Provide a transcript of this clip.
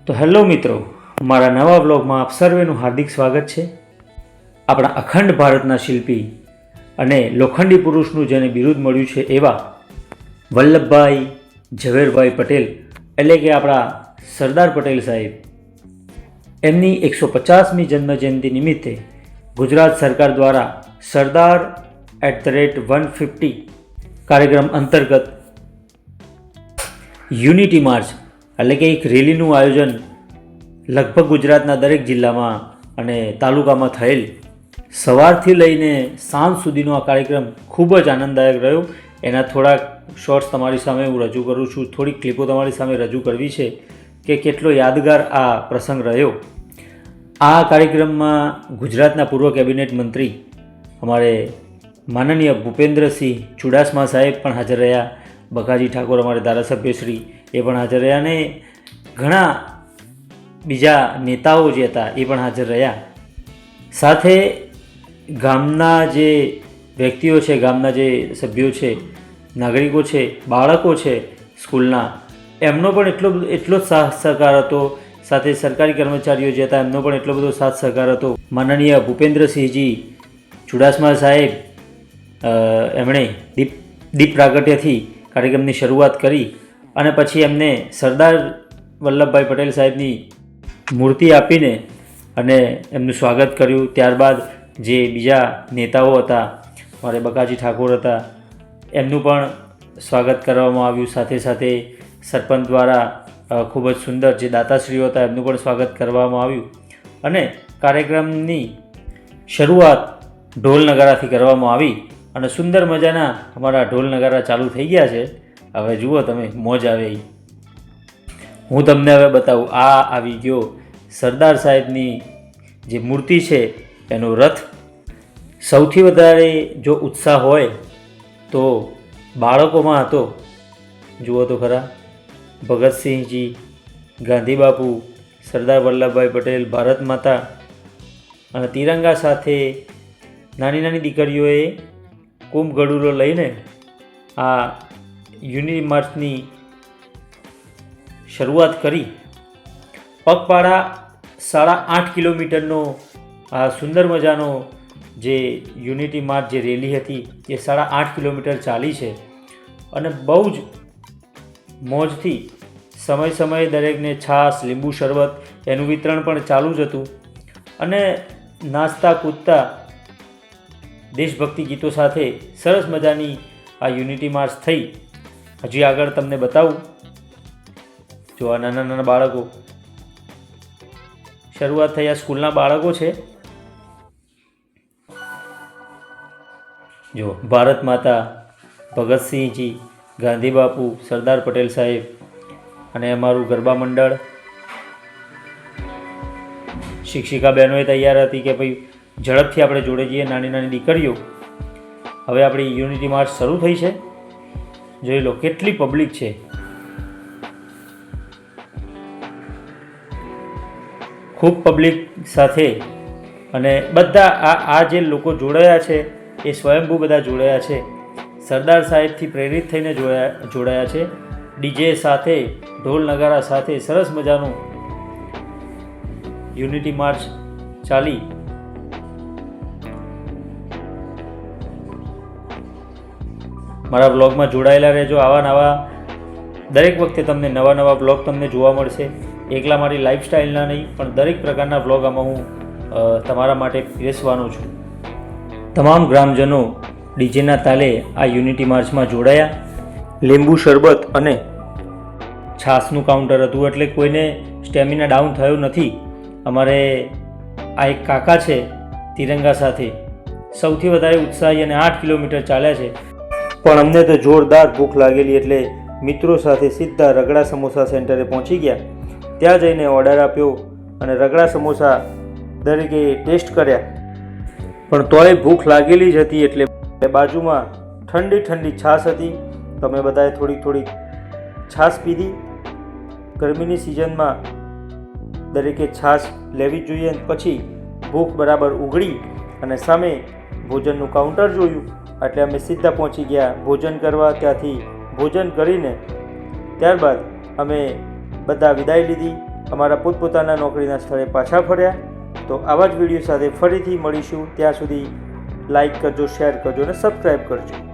તો હેલો મિત્રો, મારા નવા વ્લોગમાં આપ સર્વેનું હાર્દિક સ્વાગત છે. આપણા અખંડ ભારતના શિલ્પી અને લોખંડી પુરુષનું જેને બિરુદ મળ્યું છે એવા વલ્લભભાઈ ઝવેરભાઈ પટેલ એટલે કે આપણા સરદાર પટેલ સાહેબ, એમની 150મી જન્મજયંતિ નિમિત્તે ગુજરાત સરકાર દ્વારા સરદાર @150 કાર્યક્રમ અંતર્ગત યુનિટી માર્ચ એટલે કે એક રેલીનું આયોજન લગભગ ગુજરાતના દરેક જિલ્લામાં અને તાલુકામાં થયેલ. સવારથી લઈને સાંજ સુધીનો આ કાર્યક્રમ ખૂબ જ આનંદદાયક રહ્યો. એના થોડાક શોર્ટ્સ તમારી સામે હું રજૂ કરું છું. થોડીક ક્લિપો તમારી સામે રજૂ કરવી છે કે કેટલો યાદગાર આ પ્રસંગ રહ્યો. આ કાર્યક્રમમાં ગુજરાતના પૂર્વ કેબિનેટ મંત્રી અમારે માનનીય ભૂપેન્દ્રસિંહ ચુડાસમા સાહેબ પણ હાજર રહ્યા. બકાજી ઠાકોર અમારે ધારાસભ્યશ્રી એ પણ હાજર રહ્યા અને ઘણા બીજા નેતાઓ જે હતા એ પણ હાજર રહ્યા. સાથે ગામના જે વ્યક્તિઓ છે, ગામના જે સભ્યો છે, નાગરિકો છે, બાળકો છે સ્કૂલના, એમનો પણ એટલો જ સાથ સહકાર હતો. સાથે સરકારી કર્મચારીઓ જે હતા એમનો પણ એટલો બધો સાથ સહકાર હતો. માનનીય ભૂપેન્દ્રસિંહજી ચુડાસમા સાહેબ એમણે દીપ પ્રાગટ્યથી કાર્યક્રમની શરૂઆત કરી અને પછી એમને સરદાર વલ્લભભાઈ પટેલ સાહેબની મૂર્તિ આપીને અને એમનું સ્વાગત કર્યું. ત્યારબાદ જે બીજા નેતાઓ હતા, મારે બકાજી ઠાકોર હતા, એમનું પણ સ્વાગત કરવામાં આવ્યું. સાથે સાથે સરપંચ દ્વારા ખૂબ જ સુંદર જે દાતાશ્રીઓ હતા એમનું પણ સ્વાગત કરવામાં આવ્યું અને કાર્યક્રમની શરૂઆત ઢોલ નગારાથી કરવામાં આવી અને સુંદર મજાના અમારા ઢોલ નગારા ચાલુ થઈ ગયા છે. હવે જુઓ તમે, મોજ આવે. હું તમને હવે બતાવું. આ આવી ગયો સરદાર સાહેબની જે મૂર્તિ છે એનો રથ. સૌથી વધારે જો ઉત્સાહ હોય તો બાળકોમાં હતો. જુઓ તો ખરા, ભગતસિંહજી, ગાંધીબાપુ, સરદાર વલ્લભભાઈ પટેલ, ભારત માતા અને તિરંગા સાથે નાની નાની દીકરીઓએ કુંભ ગળુલો લઈને આ યુનિટી માર્ચની શરૂઆત કરી. પગપાળા 8.5 કિલોમીટરનો આ સુંદર મજાનો જે યુનિટી માર્ચ જે રેલી હતી એ 8.5 કિલોમીટર ચાલી છે અને બહુ જ મોજથી સમયે દરેકને છાશ, લીંબુ શરબત એનું વિતરણ પણ ચાલુ જ હતું અને નાચતા કૂદતા દેશભક્તિ ગીતો સાથે સરસ મજાની આ યુનિટી માર્ચ થઈ. હજી આગળ તમને બતાવું. જો આ નાના નાના બાળકો, શરૂઆત થઈ, આ સ્કૂલના બાળકો છે. જો ભારત માતા, ભગતસિંહજી, ગાંધીબાપુ, સરદાર પટેલ સાહેબ અને અમારું ગરબા મંડળ. શિક્ષિકા બહેનોએ તૈયાર હતી કે ભાઈ ઝડપથી આપણે જોડે જઈએ. નાની નાની દીકરીઓ. હવે આપણી યુનિટી માર્ચ શરૂ થઈ છે. જોઈ લો કેટલી પબ્લિક છે. ખૂબ પબ્લિક સાથે અને બધા આ જે લોકો જોડાયા છે એ સ્વયંભૂ બધા જોડાયા છે. સરદાર સાહેબથી પ્રેરિત થઈને જોડાયા છે. ડીજે સાથે, ઢોલ નગારા સાથે સરસ મજાનું યુનિટી માર્ચ ચાલી. મારા બ્લોગમાં જોડાયેલા રહેજો. આવા નવા દરેક વખતે તમને નવા બ્લોગ તમને જોવા મળશે. એકલા મારી લાઈફસ્ટાઈલના નહીં પણ દરેક પ્રકારના બ્લોગ આમાં હું તમારા માટે પીરસવાનો છું. તમામ ગ્રામજનો ડીજેના તાલે આ યુનિટી માર્ચમાં જોડાયા. લીંબુ શરબત અને છાશનું કાઉન્ટર હતું એટલે કોઈને સ્ટેમિના ડાઉન થયો નથી. અમારે આ એક કાકા છે તિરંગા સાથે, સૌથી વધારે ઉત્સાહી અને 8 કિલોમીટર ચાલ્યા છે. પણ અમને તો જોરદાર ભૂખ લાગેલી એટલે મિત્રો સાથે સીધા રગડા સમોસા સેન્ટરે પહોંચી ગયા. ત્યાં જઈને ઓર્ડર આપ્યો અને રગડા સમોસા દરેકે ટેસ્ટ કર્યા. પણ તોય ભૂખ લાગેલી જ હતી એટલે બાજુમાં ઠંડી છાશ હતી. તમે બધાએ થોડી છાશ પીધી. ગરમીની સિઝનમાં દરેકે છાશ લેવી જ જોઈએ. પછી ભૂખ બરાબર ઉઘડી અને સામે ભોજનનું કાઉન્ટર જોયું એટલે અમે સીધા પહોંચી ગયા ભોજન કરવા. ત્યાંથી ભોજન કરીને ત્યારબાદ અમે બધા વિદાય લીધી અમારા પોતપોતાના નોકરીના સ્થળે પાછા ફર્યા. તો આવા જ વિડીયો સાથે ફરીથી મળીશું. ત્યાં સુધી લાઈક કરજો, શેર કરજો અને સબસ્ક્રાઈબ કરજો.